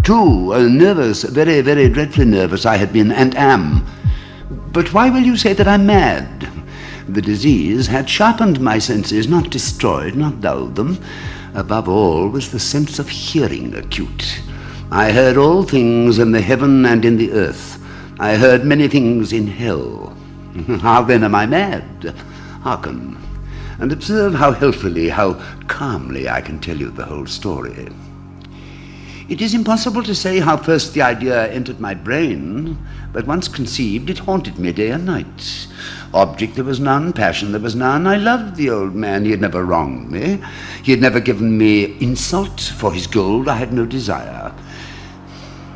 too. Nervous, very, very dreadfully nervous I had been and am. But why will you say that I'm mad? The disease had sharpened my senses, not destroyed, not dulled them. Above all was the sense of hearing acute. I heard all things in the heaven and in the earth. I heard many things in hell. How then am I mad? Hearken, and observe how healthily, how calmly I can tell you the whole story. It is impossible to say how first the idea entered my brain, but once conceived, it haunted me day and night. Object there was none, passion there was none. I loved the old man. He had never wronged me. He had never given me insult. For his gold I had no desire.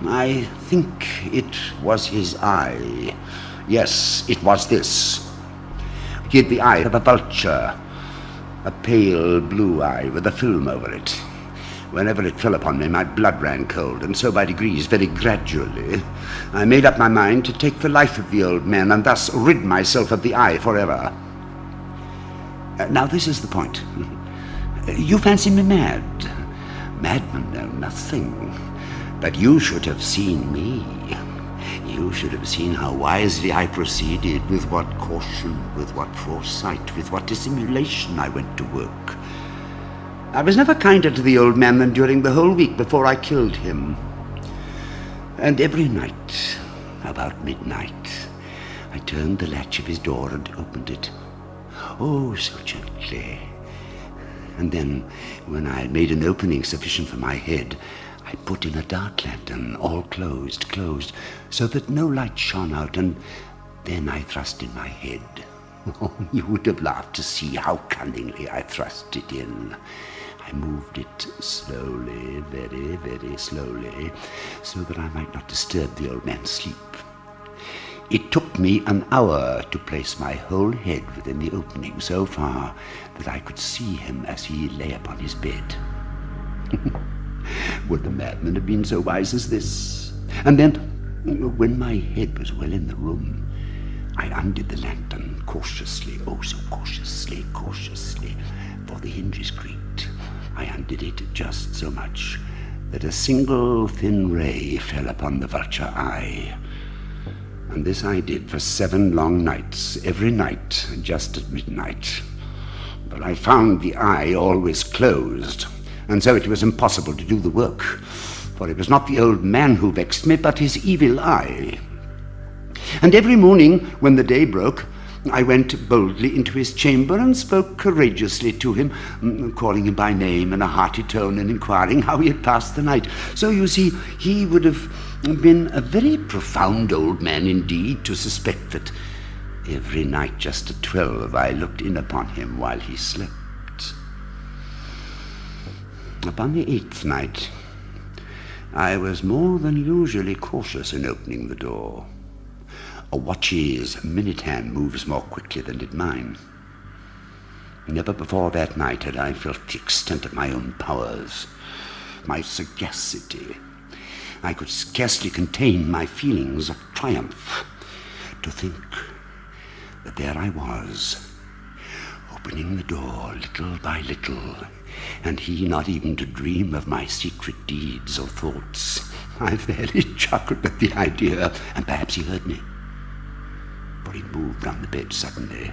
I think it was his eye. Yes, it was this. He had the eye of a vulture, a pale blue eye with a film over it. Whenever it fell upon me, my blood ran cold, and so by degrees, very gradually, I made up my mind to take the life of the old man, and thus rid myself of the eye forever. Now this is the point. You fancy me mad. Madmen know nothing. But you should have seen me. You should have seen how wisely I proceeded, with what caution, with what foresight, with what dissimulation I went to work. I was never kinder to the old man than during the whole week before I killed him. And every night, about midnight, I turned the latch of his door and opened it. Oh, so gently. And then, when I had made an opening sufficient for my head, I put in a dark lantern, all closed, so that no light shone out, and then I thrust in my head. Oh, you would have laughed to see how cunningly I thrust it in. I moved it slowly, very, very slowly, so that I might not disturb the old man's sleep. It took me an hour to place my whole head within the opening, so far that I could see him as he lay upon his bed. Would the madman have been so wise as this? And then, when my head was well in the room, I undid the lantern cautiously, oh so cautiously, for the hinges creaked. I undid it just so much that a single thin ray fell upon the vulture eye. And this I did for 7 long nights, every night, just at midnight. But I found the eye always closed, and so it was impossible to do the work, for it was not the old man who vexed me, but his evil eye. And every morning, when the day broke, I went boldly into his chamber and spoke courageously to him, calling him by name in a hearty tone and inquiring how he had passed the night. So, you see, he would have been a very profound old man indeed to suspect that every night just at 12 I looked in upon him while he slept. Upon the 8th night, I was more than usually cautious in opening the door. A watch's minute hand moves more quickly than did mine. Never before that night had I felt the extent of my own powers, my sagacity. I could scarcely contain my feelings of triumph. To think that there I was, opening the door little by little, and he not even to dream of my secret deeds or thoughts. I fairly chuckled at the idea, and perhaps he heard me, for he moved on the bed suddenly,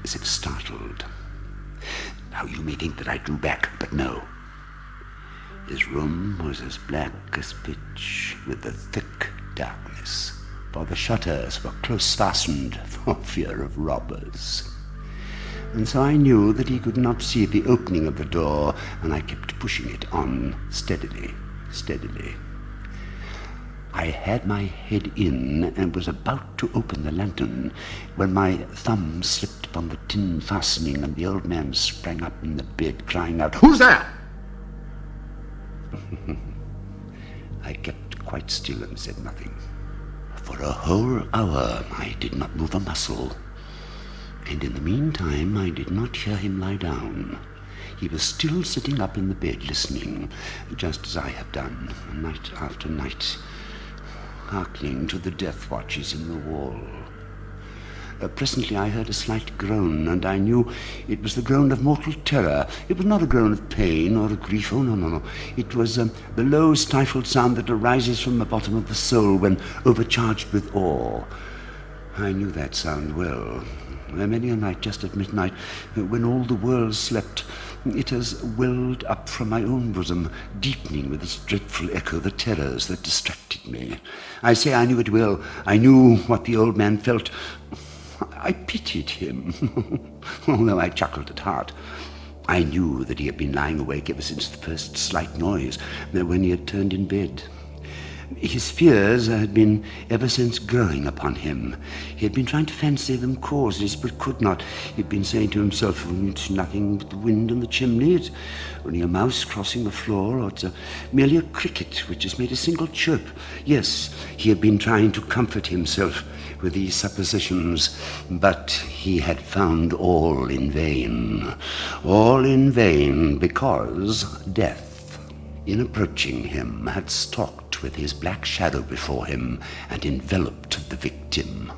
as if startled. Now you may think that I drew back, but no. His room was as black as pitch, with the thick darkness, for the shutters were close fastened for fear of robbers. And so I knew that he could not see the opening of the door, and I kept pushing it on steadily. I had my head in and was about to open the lantern when my thumb slipped upon the tin fastening, and the old man sprang up in the bed, crying out, "Who's there?" I kept quite still and said nothing. For a whole hour I did not move a muscle, and in the meantime I did not hear him lie down. He was still sitting up in the bed listening, just as I have done, night after night, hearkening to the death watches in the wall. Presently I heard a slight groan, and I knew it was the groan of mortal terror. It was not a groan of pain or of grief. Oh, no, no, no. It was the low, stifled sound that arises from the bottom of the soul when overcharged with awe. I knew that sound well. Many a night, just at midnight, when all the world slept, it has welled up from my own bosom, deepening with its dreadful echo the terrors that distracted me. I say I knew it well. I knew what the old man felt. I pitied him, although I chuckled at heart. I knew that he had been lying awake ever since the first slight noise, when he had turned in bed. His fears had been ever since growing upon him. He had been trying to fancy them causeless, but could not. He had been saying to himself, it's nothing but the wind in the chimney, it's only a mouse crossing the floor, or it's merely a cricket which has made a single chirp. Yes, he had been trying to comfort himself with these suppositions, but he had found all in vain. All in vain, because death, in approaching him, had stalked with his black shadow before him and enveloped the victim.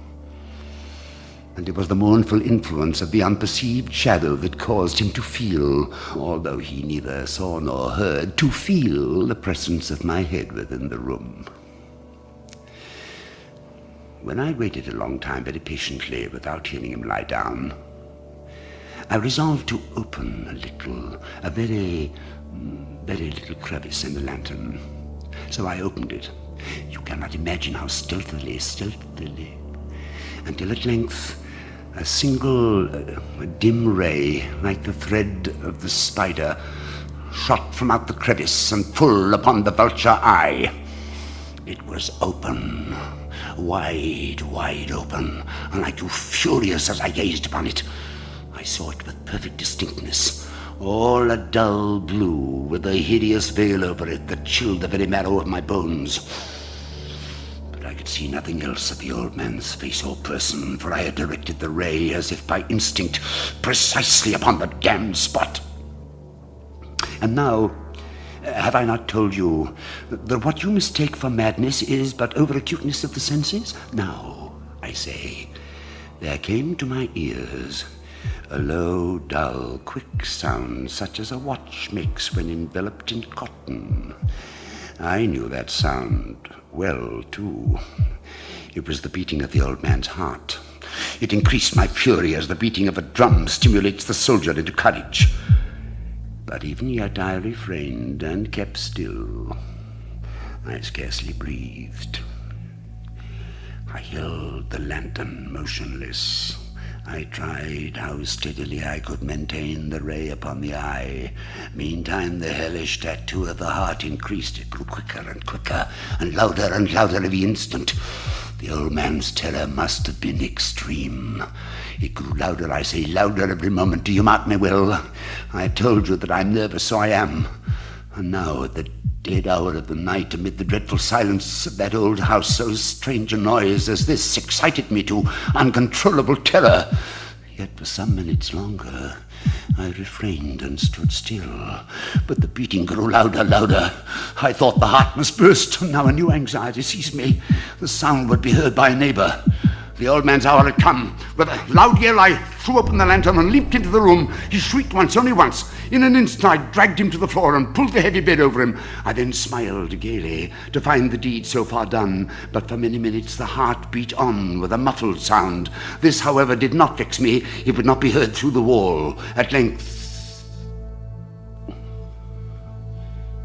And it was the mournful influence of the unperceived shadow that caused him to feel, although he neither saw nor heard, to feel the presence of my head within the room. When I waited a long time very patiently without hearing him lie down, I resolved to open a very little crevice in the lantern. So I opened it. You cannot imagine how stealthily, until at length a single dim ray, like the thread of the spider, shot from out the crevice and full upon the vulture eye. It was open, wide open, and I grew furious as I gazed upon it. I saw it with perfect distinctness, all a dull blue, with a hideous veil over it that chilled the very marrow of my bones. But I could see nothing else of the old man's face or person, for I had directed the ray, as if by instinct, precisely upon the damned spot. And now, have I not told you that what you mistake for madness is but over-acuteness of the senses? Now, I say, there came to my ears a low, dull, quick sound, such as a watch makes when enveloped in cotton. I knew that sound well, too. It was the beating of the old man's heart. It increased my fury as the beating of a drum stimulates the soldier into courage. But even yet I refrained and kept still. I scarcely breathed. I held the lantern motionless. I tried how steadily I could maintain the ray upon the eye. Meantime, the hellish tattoo of the heart increased. It grew quicker and quicker, and louder every instant. The old man's terror must have been extreme. It grew louder, I say, louder every moment. Do you mark me well? I told you that I'm nervous, so I am. And now, at the dead hour of the night, amid the dreadful silence of that old house, so strange a noise as this excited me to uncontrollable terror. Yet for some minutes longer I refrained and stood still, but the beating grew louder. I thought the heart must burst. Now a new anxiety seized me. The sound would be heard by a neighbor. The old man's hour had come. With a loud yell, I threw open the lantern and leaped into the room. He shrieked once, only once. In an instant, I dragged him to the floor and pulled the heavy bed over him. I then smiled gaily to find the deed so far done, but for many minutes the heart beat on with a muffled sound. This, however, did not vex me. It would not be heard through the wall. At length,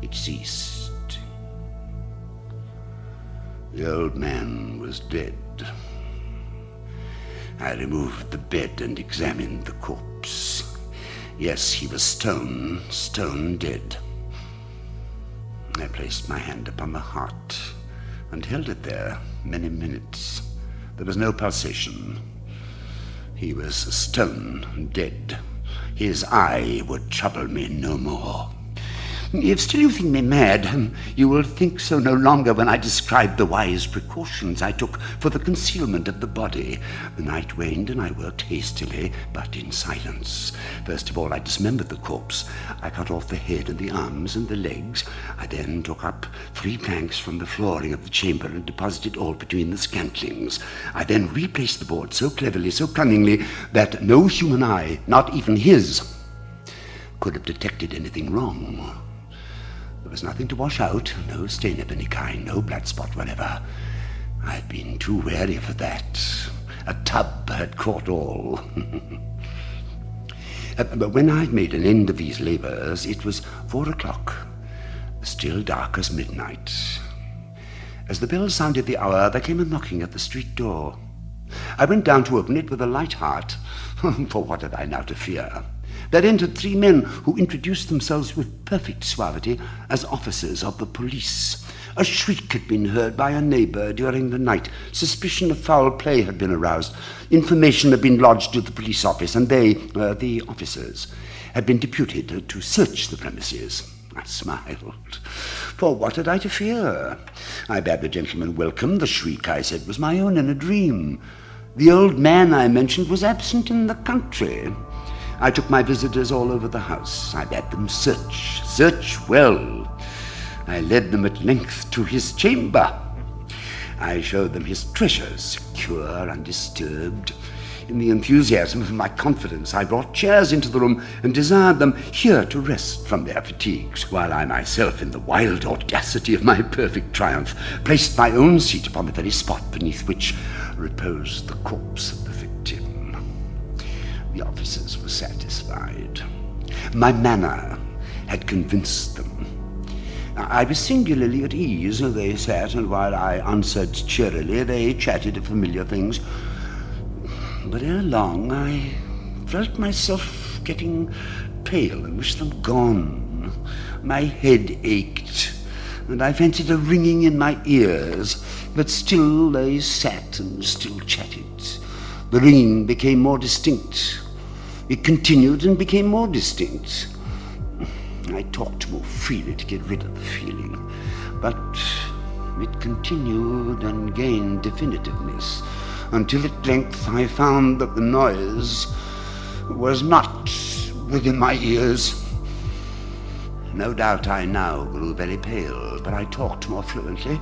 it ceased. The old man was dead. I removed the bed and examined the corpse. Yes, he was stone dead. I placed my hand upon the heart and held it there many minutes. There was no pulsation. He was stone dead. His eye would trouble me no more. If still you think me mad, you will think so no longer when I describe the wise precautions I took for the concealment of the body. The night waned, and I worked hastily, but in silence. First of all, I dismembered the corpse. I cut off the head and the arms and the legs. I then took up 3 planks from the flooring of the chamber and deposited all between the scantlings. I then replaced the board so cleverly, so cunningly, that no human eye, not even his, could have detected anything wrong. There was nothing to wash out, no stain of any kind, no blood spot whatever. I'd been too wary for that. A tub had caught all. But when I'd made an end of these labors, it was 4 o'clock, still dark as midnight. As the bell sounded the hour, there came a knocking at the street door. I went down to open it with a light heart, for what had I now to fear? There entered 3 men who introduced themselves with perfect suavity as officers of the police. A shriek had been heard by a neighbor during the night. Suspicion of foul play had been aroused. Information had been lodged to the police office, and they, the officers, had been deputed to search the premises. I smiled. For what had I to fear? I bade the gentleman welcome. The shriek, I said, was my own in a dream. The old man I mentioned was absent in the country. I took my visitors all over the house. I bade them search well. I led them at length to his chamber. I showed them his treasures, secure, undisturbed. In the enthusiasm of my confidence, I brought chairs into the room and desired them here to rest from their fatigues, while I myself, in the wild audacity of my perfect triumph, placed my own seat upon the very spot beneath which reposed the corpse of the victim. The officers were satisfied. My manner had convinced them. I was singularly at ease. They sat, and while I answered cheerily, they chatted of familiar things. But ere long, I felt myself getting pale and wished them gone. My head ached, and I fancied a ringing in my ears, but still they sat and still chatted. The ringing became more distinct. It continued and became more distinct. I talked more freely to get rid of the feeling, but it continued and gained definitiveness, until at length I found that the noise was not within my ears. No doubt I now grew very pale, but I talked more fluently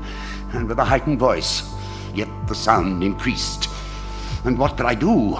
and with a heightened voice. Yet the sound increased. And what could I do?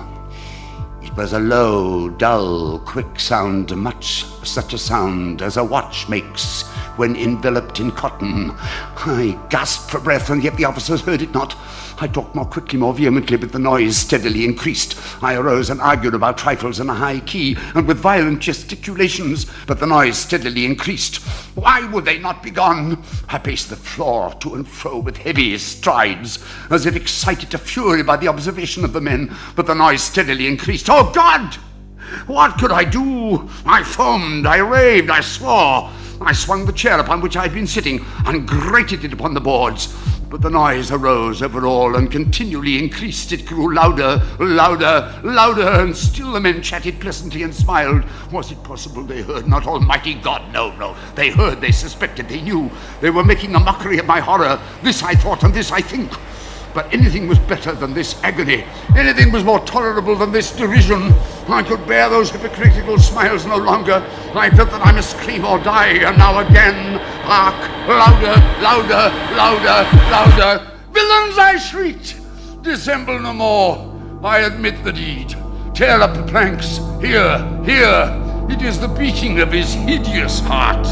It was a low, dull, quick sound, much such a sound as a watch makes when enveloped in cotton. I gasped for breath, and yet the officers heard it not. I talked more quickly, more vehemently, but the noise steadily increased. I arose and argued about trifles in a high key, and with violent gesticulations, but the noise steadily increased. Why would they not be gone? I paced the floor to and fro with heavy strides, as if excited to fury by the observation of the men, but the noise steadily increased. Oh, God! What could I do? I foamed, I raved, I swore. I swung the chair upon which I had been sitting and grated it upon the boards. But the noise arose over all and continually increased. It grew louder, louder, louder, and still the men chatted pleasantly and smiled. Was it possible they heard not? Almighty God, no. They heard, they suspected, they knew. They were making a mockery of my horror. This I thought, and this I think. But anything was better than this agony. Anything was more tolerable than this derision. I could bear those hypocritical smiles no longer. I felt that I must scream or die, and now again, hark, louder, louder, louder, louder. Villains, I shrieked. Dissemble no more. I admit the deed. Tear up the planks. Here. It is the beating of his hideous heart.